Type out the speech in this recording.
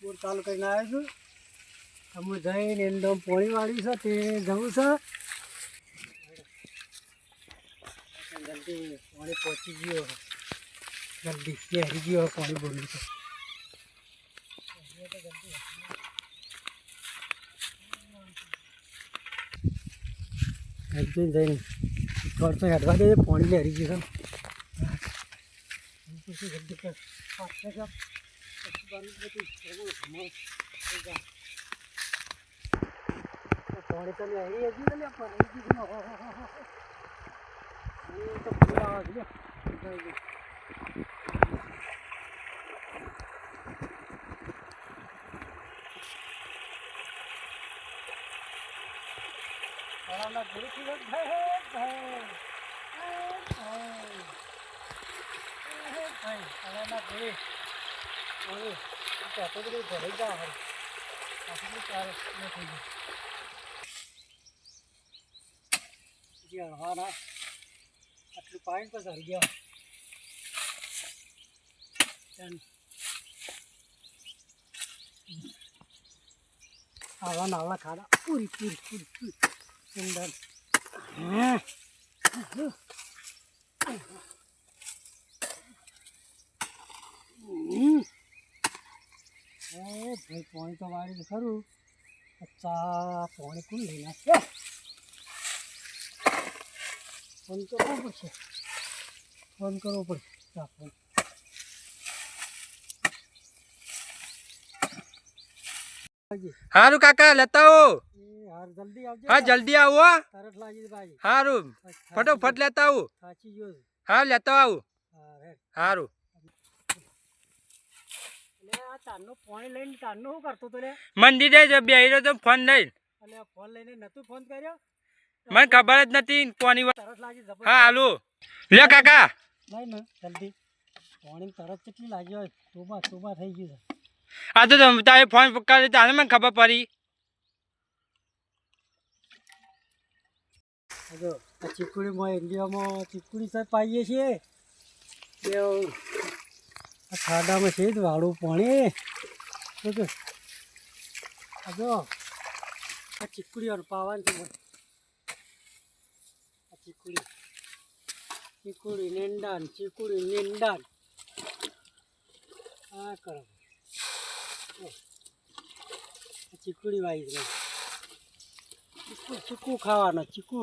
બોર ચાલુ કરીને આવ્યો છું અમે જઈને એકદમ પોણી વાળી છે તે જવું છે જલ્દી પાણી પહોંચી ગયો જલ્દી લહેરી ગયો પાણી બોલું છે જલ્દી જઈને થોડું તો હેડવા દે પાણી લહેરી ગયું છે જલ્દી કર પાણી તો લહેરી હજી તો તો પૂરા આવે છે આટલું પાણી તો ચડી ગયા આવા નાવડા ખાડા પૂરી પૂરી પૂરી પૂરી સુંદર ભાઈ પાણી તો વાળી ખરું ચા પાણી કોણ લઈ નાખશે ફોન કરવો પડશે ફોન કરવો પડશે ચા ફોન હારું કાકા લેતા આવો જલ્દી આવજો હા જલ્દી આવો તરત લાગી ભાઈ હારું ફટોફટ લેતા આવો થાચી ગયો હા લેતા આવો હારું આ તારનો પાણી લઈને તારનો શું કરતો તો લે મંદિરે જ બેહી તો ફોન લઈને એટલે ફોન લઈને નતું ફોન કર્યો મને ખબર જ નથી કોની તરત લાગી જબર હા હાલો લે કાકા નહીં ને જલ્દી પાણી તરત કેટલી લાગી હોય તોબા થઈ ગયું છે આ તો તારે ફોન કરી તારે મને ખબર પડી જો આ ચીકુડીમાં ઇન્ડિયામાં ચીકુડી સાહેબ પાઈએ છીએ આ ખાડામાં છે જ વાળું પાણી જો આ ચીકુડી પાવાનું છે આ ચીકુડી નેંડાન આ કરો ચીકુડી વાવી ચીકુ ખાવાનો ચીકુ